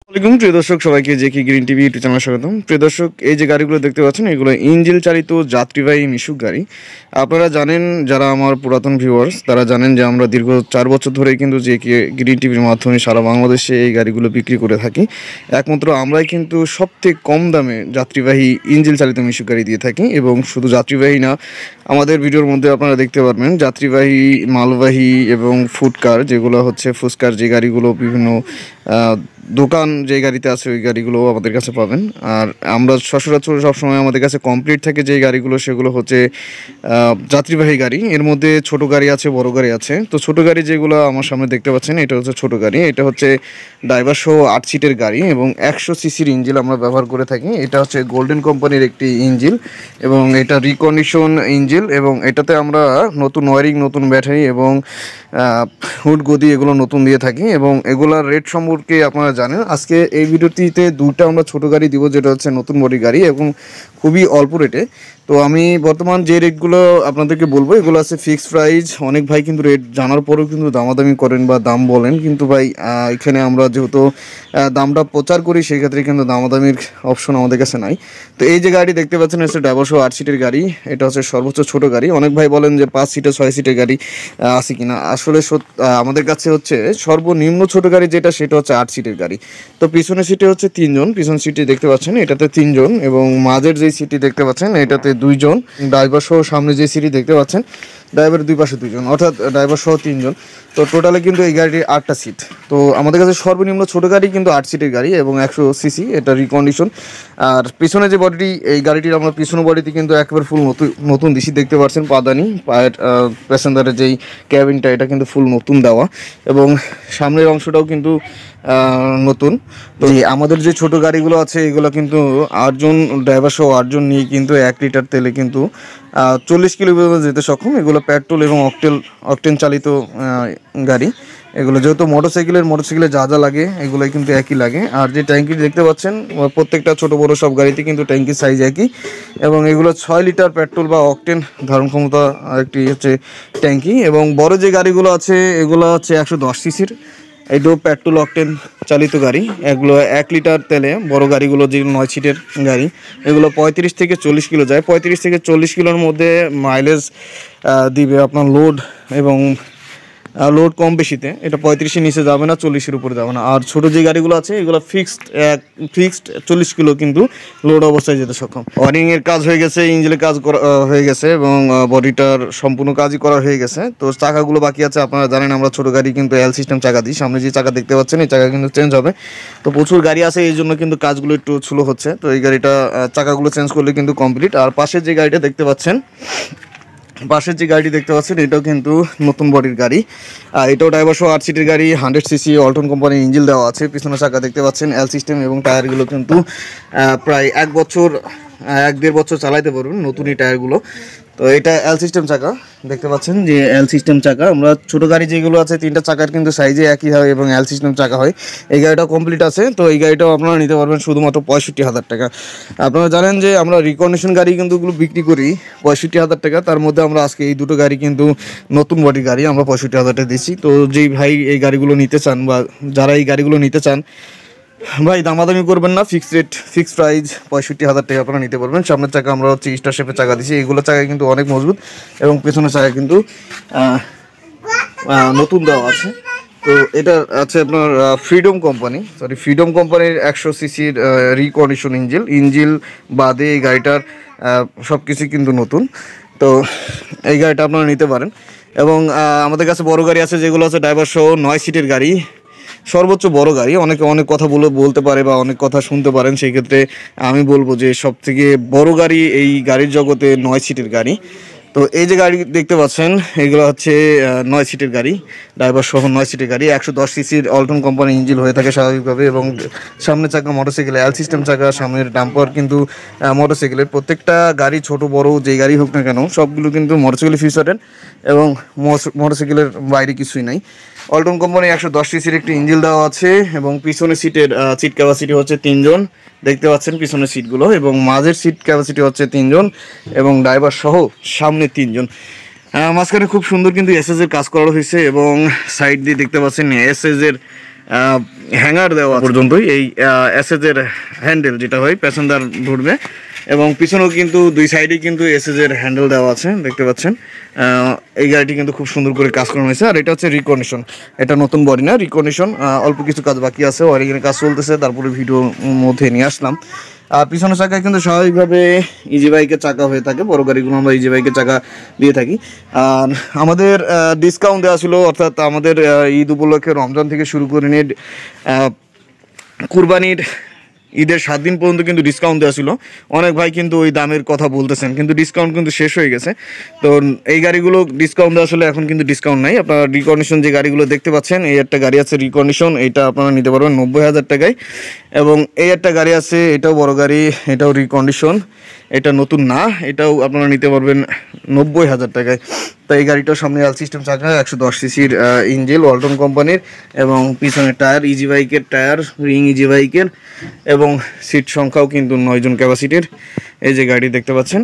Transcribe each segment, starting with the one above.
আসসালামু প্রিয় দর্শক, সবাইকে জেকে গ্রিন টিভি ইউটিউব চ্যানেলে স্বাগতম। প্রিয় দর্শক, এই যে গাড়িগুলো দেখতে পাচ্ছেন এগুলো ইঞ্জিন চালিত যাত্রীবাহী মিশুক গাড়ি। আপনারা জানেন, যারা আমার পুরাতন ভিউয়ার্স তারা জানেন যে আমরা দীর্ঘ 4 বছর ধরেই কিন্তু জেকে গ্রিন টিভির মাধ্যমে সারা বাংলাদেশে এই গাড়িগুলো বিক্রি করে থাকি। একমাত্র আমরাই কিন্তু সবথেকে কম দামে যাত্রীবাহী ইঞ্জিন চালিত মিশুক গাড়ি দিয়ে থাকি। এবং শুধু যাত্রীবাহী না, আমাদের ভিডিওর মধ্যে আপনারা দেখতে পারবেন যাত্রীবাহী, মালবাহী এবং ফুডকার, যেগুলো হচ্ছে ফুসকার যে গাড়িগুলো বিভিন্ন দোকান যে গাড়িতে আছে ওই গাড়িগুলো আমাদের কাছে পাবেন। আর আমরা সচরাচর সবসময় আমাদের কাছে কমপ্লিট থাকে যে গাড়িগুলো, সেগুলো হচ্ছে যাত্রীবাহী গাড়ি। এর মধ্যে ছোট গাড়ি আছে, বড় গাড়ি আছে। তো ছোট গাড়ি যেগুলো আমার সামনে দেখতে পাচ্ছেন, এটা হচ্ছে ছোট গাড়ি। এটা হচ্ছে ড্রাইভার সহ 8 সিটের গাড়ি এবং 100 সিসির ইঞ্জিন আমরা ব্যবহার করে থাকি। এটা হচ্ছে গোল্ডেন কোম্পানির একটি ইঞ্জিন এবং এটা রিকন্ডিশন ইঞ্জিন। এবং এটাতে আমরা নতুন ওয়ারিং, নতুন ব্যাটারি এবং হুড গদি এগুলো নতুন দিয়ে থাকি। এবং এগুলার রেট সম্পর্কে আপনারা জানেন। আজকে এই ভিডিওটিতে দুটো আমরা ছোট গাড়ি দিব, যেটা হচ্ছে নতুন বডি গাড়ি এবং খুবই অল্প রেটে। তো আমি বর্তমান যে রেটগুলো আপনাদেরকে বলবো এগুলো আছে ফিক্সড প্রাইস। অনেক ভাই কিন্তু রেট জানার পরেও কিন্তু দামাদামি করেন বা দাম বলেন, কিন্তু ভাই এখানে আমরা যেহেতু দামটা প্রচার করি সেক্ষেত্রে কিন্তু দামাদামির অপশন আমাদের কাছে নাই। তো এই যে গাড়ি দেখতে পাচ্ছেন হচ্ছে ড্রাইভার সহ 8 সিটের গাড়ি। এটা হচ্ছে সর্বোচ্চ ছোট গাড়ি। অনেক ভাই বলেন যে 5 সিটের 6 সিটের গাড়ি আছে কিনা। আসলে আমাদের কাছে হচ্ছে সর্বনিম্ন ছোট গাড়ি যেটা, সেটা হচ্ছে 8 সিটের গাড়ি। তো পিছনের সিটে হচ্ছে 3 জন, পিছন সিটে দেখতে পাচ্ছেন এটাতে 3 জন এবং মাঝের যে সিটটি দেখতে পাচ্ছেন এটাতে 2 জন। ড্রাইভার সহ সামনে যে সিটটি দেখতে পাচ্ছেন, ড্রাইভারের দুই পাশে 2 জন, অর্থাৎ ড্রাইভার সহ 3 জন। তো টোটালে কিন্তু এই গাড়িটির 8টা সিট। তো আমাদের কাছে সর্বনিম্ন ছোট গাড়ি কিন্তু 8 সিটের গাড়ি এবং 100 সিসি, এটা রিকন্ডিশন। আর পিছনে যে বডিটি, এই গাড়িটির আমরা পিছনে বডিতে কিন্তু একবার ফুল নতুন দিশি দেখতে পাচ্ছেন। পাদানি পায়ের প্যাসেঞ্জারের যেই ক্যাবিনটা, এটা কিন্তু ফুল নতুন দেওয়া এবং সামনের অংশটাও কিন্তু নতুন। তো আমাদের যে ছোট গাড়িগুলো আছে এগুলো কিন্তু 8 জন ড্রাইভার সহ 8 জন নিয়ে কিন্তু 1 লিটার তেলে কিন্তু 40 কিলোমিটার যেতে সক্ষম। এগুলো পেট্রোল এবং অকটেন চালিত গাড়ি। এগুলো যেহেতু মোটরসাইকেলে যা যা লাগে এগুলোই কিন্তু একই লাগে। আর যে ট্যাঙ্কি দেখতে পাচ্ছেন, প্রত্যেকটা ছোট বড় সব গাড়িতে কিন্তু ট্যাঙ্কির সাইজ একই এবং এগুলো 6 লিটার পেট্রোল বা অকটেন ধারণ ক্ষমতা একটি হচ্ছে ট্যাঙ্কি। এবং বড় যে গাড়িগুলো আছে এগুলো হচ্ছে 110 সিসির, এটাও পেট্রোল অকটেন চালিত গাড়ি। এগুলো 1 লিটার তেলে, বড় গাড়িগুলো যেগুলো 9 সিটের গাড়ি এগুলো 35 থেকে 40 কিলো যায়। 35 থেকে 40 কিলোর মধ্যে মাইলেজ দিবে আপনার লোড এবং লোড কম বেশিতে। এটা 35-এর নিচে যাবে না, 40-এর উপরে যাবে না। আর ছোটো যে গাড়িগুলো আছে এগুলো ফিক্সড 40 কিলো কিন্তু লোড অবস্থায় যেতে সক্ষম। ওয়ারিংয়ের কাজ হয়ে গেছে, ইঞ্জিনের কাজ করা হয়ে গেছে এবং বডিটার সম্পূর্ণ কাজই করা হয়ে গেছে। তো চাকাগুলো বাকি আছে। আপনারা জানেন আমরা ছোটো গাড়ি কিন্তু এল সিস্টেম চাকা দিই। সামনে যে চাকা দেখতে পাচ্ছেন এই চাকা কিন্তু চেঞ্জ হবে। তো প্রচুর গাড়ি আছে, এই জন্য কিন্তু কাজগুলো একটু স্লো হচ্ছে। তো এই গাড়িটা চাকাগুলো চেঞ্জ করলে কিন্তু কমপ্লিট। আর পাশের যে গাড়িটি দেখতে পাচ্ছেন এটাও কিন্তু নতুন বডির গাড়ি। এটাও ড্রাইভার সহ 8 সিটের গাড়ি, 100 সিসি অল্টন কোম্পানির ইঞ্জিন দেওয়া আছে। পিছনে চাকা দেখতে পাচ্ছেন এল সিস্টেম এবং টায়ারগুলো কিন্তু প্রায় 1-1.5 বছর চালাইতে পারবেন নতুন এই টায়ারগুলো। তো এটা এল সিস্টেম চাকা দেখতে পাচ্ছেন, যে এল সিস্টেম চাকা। আমরা ছোটো গাড়ি যেগুলো আছে 3টা চাকার কিন্তু সাইজে একই হয় এবং এল সিস্টেম চাকা হয়। এই গাড়িটাও কমপ্লিট আছে। তো এই গাড়িটাও আপনারা নিতে পারবেন শুধুমাত্র 65,000 টাকা। আপনারা জানেন যে আমরা রিকন্ডিশন গাড়ি কিন্তু এগুলো বিক্রি করি 65,000 টাকা। তার মধ্যে আমরা আজকে এই দুটো গাড়ি কিন্তু নতুন বডি গাড়ি আমরা 65,000 টাকা দিচ্ছি। তো যেই ভাই এই গাড়িগুলো নিতে চান বা যারা এই গাড়িগুলো নিতে চান, ভাই দামাদামি করবেন না, ফিক্সড প্রাইস 65,000 টাকা আপনারা নিতে পারবেন। সামনের চাকা আমরা হচ্ছে স্টার শেপের চাকা দিচ্ছি। এগুলো চাকা কিন্তু অনেক মজবুত এবং পেছনের চাকা কিন্তু নতুন দেওয়া আছে। তো এটা আছে আপনার ফ্রিডম কোম্পানির 100 সিসির রিকন্ডিশন ইঞ্জিন বাদে এই গাড়িটার সব কিছুই কিন্তু নতুন। তো এই গাড়িটা আপনারা নিতে পারেন। এবং আমাদের কাছে বড় গাড়ি আছে, যেগুলো আছে ড্রাইভার সহ 9 সিটের গাড়ি, সর্বোচ্চ বড় গাড়ি। অনেকে অনেক কথা বলতে পারে বা অনেক কথা শুনতে পারেন, সেই ক্ষেত্রে আমি বলবো যে সবথেকে বড় গাড়ি এই গাড়ির জগতে 9 সিটের গাড়ি। তো এই যে গাড়ি দেখতে পাচ্ছেন এগুলো হচ্ছে 9 সিটের গাড়ি, ড্রাইভার সহ 9 সিটের গাড়ি। 110 সিসির অল্টন কোম্পানির ইঞ্জিন হয়ে থাকে স্বাভাবিকভাবে এবং সামনে চাকা মোটরসাইকেল এল সিস্টেম চাকা, সামনের ডাম্পার কিন্তু মোটরসাইকেলের। প্রত্যেকটা গাড়ি ছোট বড় যে গাড়ি হোক না কেন সবগুলো কিন্তু মোটরসাইকেলের ফিউচারের এবং মোটরসাইকেলের বাইরে কিছুই নাই। অল্টন কোম্পানির 110 সিসির একটি ইঞ্জিন দেওয়া আছে এবং পিছনের সিটের সিট ক্যাপাসিটি হচ্ছে 3 জন দেখতে পাচ্ছেন পিছনের সিটগুলো, এবং মাঝের সিট ক্যাপাসিটি হচ্ছে 3 জন এবং ড্রাইভার সহ সামনে 3 জন। মাঝখানে খুব সুন্দর কিন্তু এসএস এর কাজ করা হয়েছে এবং সাইড দিয়ে দেখতে পাচ্ছেন এসএস এর হ্যাঙ্গার দেওয়া পর্যন্তই এই এসএজের হ্যান্ডেল যেটা হয় প্যাসেঞ্জার ধরবে, এবং পিছনেও কিন্তু দুই সাইডে কিন্তু এসএজের হ্যান্ডেল দেওয়া আছে দেখতে পাচ্ছেন। এই গাড়িটি কিন্তু খুব সুন্দর করে কাজ করানো হয়েছে। আর এটা হচ্ছে রিকন্ডিশন, এটা নতুন বডি না, রিকন্ডিশন। অল্প কিছু কাজ বাকি আছে, ওয়ারিংয়ের কাজ চলতেছে, তারপরে ভিডিওর মধ্যে নিয়ে আসলাম। আর পিছনের চাকায় কিন্তু স্বাভাবিকভাবে ইজি বাইকের চাকা হয়ে থাকে, বড় গাড়িগুলো আমরা ইজি বাইকের চাকা দিয়ে থাকি। আর আমাদের ডিসকাউন্ট দেওয়া ছিল, অর্থাৎ আমাদের ঈদ উপলক্ষে রমজান থেকে শুরু করে নিয়ে কুরবানির ঈদের 7 দিন পর্যন্ত কিন্তু ডিসকাউন্ট দেওয়া ছিল। অনেক ভাই কিন্তু ওই দামের কথা বলতেছেন, কিন্তু ডিসকাউন্ট কিন্তু শেষ হয়ে গেছে। তো এই গাড়িগুলো ডিসকাউন্ট দেওয়া ছিল, এখন কিন্তু ডিসকাউন্ট নাই। আপনারা রিকন্ডিশন যে গাড়িগুলো দেখতে পাচ্ছেন, এই একটা গাড়ি আছে রিকন্ডিশন, এটা আপনারা নিতে পারবেন 90,000 টাকায়। এবং এই একটা গাড়ি আছে, এটাও বড় গাড়ি, এটাও রিকন্ডিশন, এটা নতুন না, এটাও আপনারা নিতে পারবেন 90,000 টাকায়। তো এই গাড়িটাও সামনে আল সিস্টেম চাকা, 110 সিসির ইঞ্জিন, ওয়ালটন কোম্পানির, এবং পিছনের টায়ার ইজি বাইকের টায়ার, রিং ইজি বাইকের, এবং সিট সংখ্যাও কিন্তু 9 জন ক্যাপাসিটির। এই যে গাড়ি দেখতে পাচ্ছেন,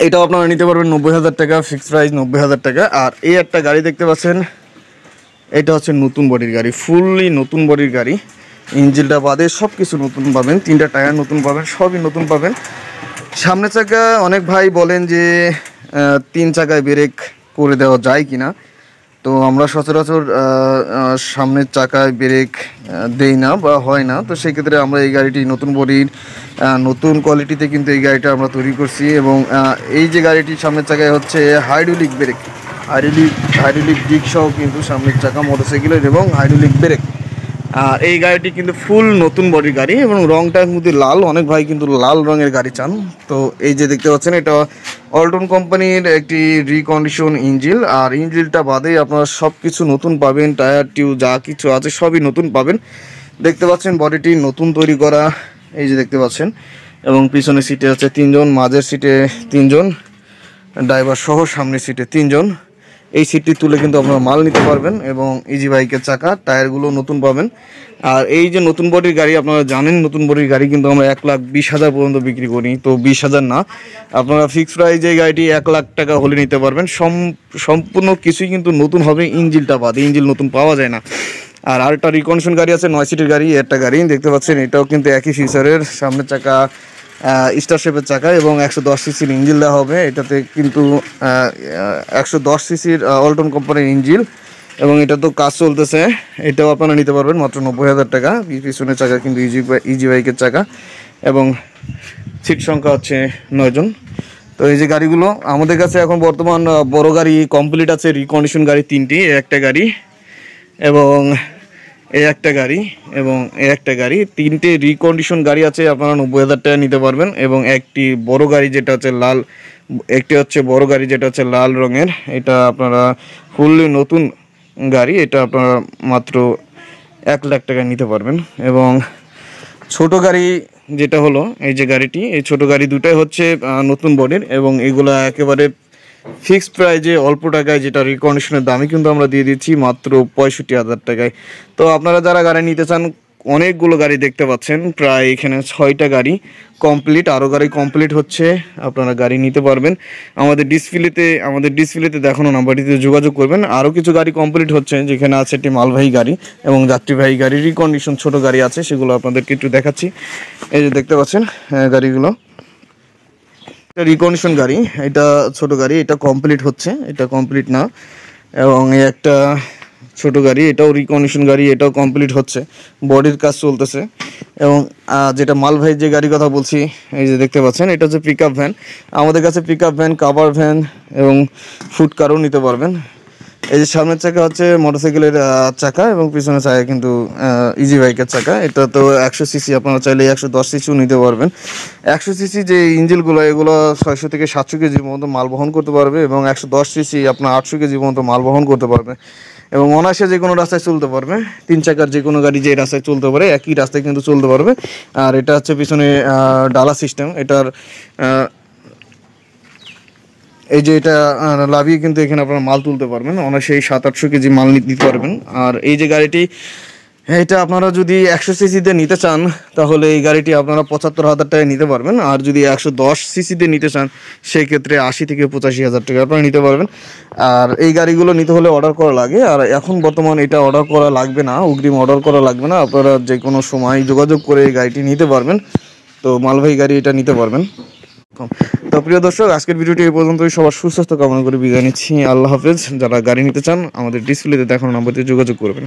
এটাও আপনারা নিতে পারবেন 90,000 টাকা, ফিক্সড প্রাইস 90,000 টাকা। আর এই একটা গাড়ি দেখতে পাচ্ছেন, এটা হচ্ছে নতুন বডির গাড়ি, ফুললি নতুন বডির গাড়ি, ইঞ্জিনটা বাদে সব কিছু নতুন পাবেন, 3টা টায়ার নতুন পাবেন, সবই নতুন পাবেন। সামনের চাকা অনেক ভাই বলেন যে 3 চাকায় ব্রেক করে দেওয়া যায় কিনা, তো আমরা সচরাচর সামনের চাকায় ব্রেক দেই না বা হয় না। তো সেই ক্ষেত্রে আমরা এই গাড়িটি নতুন বডির নতুন কোয়ালিটিতে কিন্তু এই গাড়িটা আমরা তৈরি করছি। এবং এই যে গাড়িটি সামনের চাকায় হচ্ছে হাইড্রোলিক ব্রেক, হাইড্রোলিক ডিস্ক সহ কিন্তু সামনের চাকা মোটরসাইকেলের, এবং হাইড্রোলিক ব্রেক। আর এই গাড়িটি কিন্তু ফুল নতুন বডির গাড়ি, এবং রংটার মধ্যে লাল, অনেক ভাই কিন্তু লাল রঙের গাড়ি চান। তো এই যে দেখতে পাচ্ছেন, এটা ওয়ালটন কোম্পানির একটি রিকন্ডিশন ইঞ্জিন। আর ইঞ্জিনটা বাদে আপনারা সব কিছু নতুন পাবেন, টায়ার টিউব যা কিছু আছে সবই নতুন পাবেন। দেখতে পাচ্ছেন বডিটি নতুন তৈরি করা, এই যে দেখতে পাচ্ছেন। এবং পিছনের সিটে আছে 3 জন, মাঝের সিটে 3 জন, ড্রাইভার সহ সামনের সিটে 3 জন। এই সিটটি তুলে কিন্তু আপনারা মাল নিতে পারবেন। এবং ইজি বাইকের চাকা, টায়ারগুলো নতুন পাবেন। আর এই যে নতুন বডির গাড়ি, আপনারা জানেন নতুন বডির গাড়ি কিন্তু আমরা 1,20,000 পর্যন্ত বিক্রি করি। তো 20,000 না, আপনারা ফিক্সড প্রাইস এই গাড়িটি 1 লাখ টাকা হলে নিতে পারবেন। সম্পূর্ণ কিছুই কিন্তু নতুন হবে, ইঞ্জিনটা বাদে, ইঞ্জিন নতুন পাওয়া যায় না। আর আরেকটা রিকন্ডিশন গাড়ি আছে 9 সিটের গাড়ি, একটা গাড়ি দেখতে পাচ্ছেন, এটাও কিন্তু একই ফিচারের, সামনের চাকা স্টার শেপের চাকা, এবং 110 সিসির ইঞ্জিন দেওয়া হবে। এটাতে কিন্তু 110 সিসির ওয়ালটন কোম্পানির ইঞ্জিন, এবং এটা তো কাজ চলতেছে। এটাও আপনারা নিতে পারবেন মাত্র 90,000 টাকা। পিছনের চাকা কিন্তু ইজি বাইকের চাকা, এবং সিট সংখ্যা হচ্ছে 9 জন। তো এই যে গাড়িগুলো আমাদের কাছে এখন বর্তমান বড় গাড়ি কমপ্লিট আছে, রিকন্ডিশন গাড়ি 3টি, একটা গাড়ি, এবং এই একটা গাড়ি, এবং এই একটা গাড়ি, 3টে রিকন্ডিশন গাড়ি আছে, আপনারা 90,000 টাকা নিতে পারবেন। এবং একটি বড় গাড়ি যেটা হচ্ছে লাল, একটি হচ্ছে বড় গাড়ি যেটা হচ্ছে লাল রঙের, এটা আপনারা ফুললি নতুন গাড়ি, এটা আপনারা মাত্র 1 লাখ টাকা নিতে পারবেন। এবং ছোট গাড়ি যেটা হলো এই যে গাড়িটি, এই ছোট গাড়ি দুটাই হচ্ছে নতুন বডির, এবং এগুলো একেবারে ফিক্সড প্রাইজে অল্প টাকায়, যেটা রিকন্ডিশনের দামই কিন্তু আমরা দিয়ে দিচ্ছি মাত্র 65,000 টাকায়। তো আপনারা যারা গাড়ি নিতে চান, অনেকগুলো গাড়ি দেখতে পাচ্ছেন, প্রায় এখানে 6টা গাড়ি কমপ্লিট, আরও গাড়ি কমপ্লিট হচ্ছে, আপনারা গাড়ি নিতে পারবেন। আমাদের ডিসপ্লেতে দেখানো নাম্বারটিতে যোগাযোগ করবেন। আরও কিছু গাড়ি কমপ্লিট হচ্ছে, যেখানে আছে একটি মালবাহী গাড়ি এবং যাত্রীবাহী গাড়ি, রিকন্ডিশন ছোট গাড়ি আছে, সেগুলো আপনাদেরকে একটু দেখাচ্ছি। এই যে দেখতে পাচ্ছেন গাড়িগুলো, রিকন্ডিশন গাড়ি, এটা ছোট গাড়ি, এটা কমপ্লিট হচ্ছে, এটা কমপ্লিট না। এবং এই একটা ছোট গাড়ি, এটাও রিকন্ডিশন গাড়ি, এটাও কমপ্লিট হচ্ছে, বডির কাজ চলতেছে। এবং যেটা মালবাহী যে গাড়ির কথা বলছি, এই যে দেখতে পাচ্ছেন, এটা হচ্ছে পিক আপ ভ্যান। আমাদের কাছে pick up van, cover van এবং ফুড কারও নিতে পারবেন। এই যে সামনের চাকা হচ্ছে মোটরসাইকেলের চাকা, এবং পিছনের চাকা কিন্তু ইজি বাইকের চাকা। এটা তো 100 সিসি, আপনারা চাইলে 110 সিসিও নিতে পারবেন। 100 সিসি যে ইঞ্জিনগুলো, এগুলো 600 থেকে 700 কেজি পর্যন্ত মাল বহন করতে পারবে, এবং 110 সিসি আপনার 800 কেজি পর্যন্ত মাল বহন করতে পারবে, এবং অনায়াসে যে কোনো রাস্তায় চলতে পারবে। 3 চাকার যে কোনো গাড়ি যে রাস্তায় চলতে পারে, একই রাস্তায় কিন্তু চলতে পারবে। আর এটা হচ্ছে পিছনে ডালা সিস্টেম, এটার এই যে এটা লাভিয়ে কিন্তু এখানে আপনারা মাল তুলতে পারবেন, অনায়াসে 700-800 কেজি মাল নিতে পারবেন। আর এই যে গাড়িটি হ্যাঁ, এটা আপনারা যদি 100 সিসিতে নিতে চান তাহলে এই গাড়িটি আপনারা 75,000 টাকায় নিতে পারবেন। আর যদি 110 সিসিতে নিতে চান সেই ক্ষেত্রে 80 থেকে 85,000 টাকা আপনারা নিতে পারবেন। আর এই গাড়িগুলো নিতে হলে অর্ডার করা লাগে, আর এখন বর্তমান এটা অর্ডার করা লাগবে না, অগ্রিম অর্ডার করা লাগবে না, আপনারা যে কোনো সময় যোগাযোগ করে এই গাড়িটি নিতে পারবেন। তো মালবাহী গাড়ি এটা নিতে পারবেন। তো প্রিয় দর্শক, আজকের ভিডিওটি এই পর্যন্তই। সবার সুস্বাস্থ্য কামনা করে বিদায় নিচ্ছি। আল্লাহ হাফেজ। যারা গাড়ি নিতে চান আমাদের ডিসপ্লেতে দেখানো নাম্বারতে যোগাযোগ করবেন।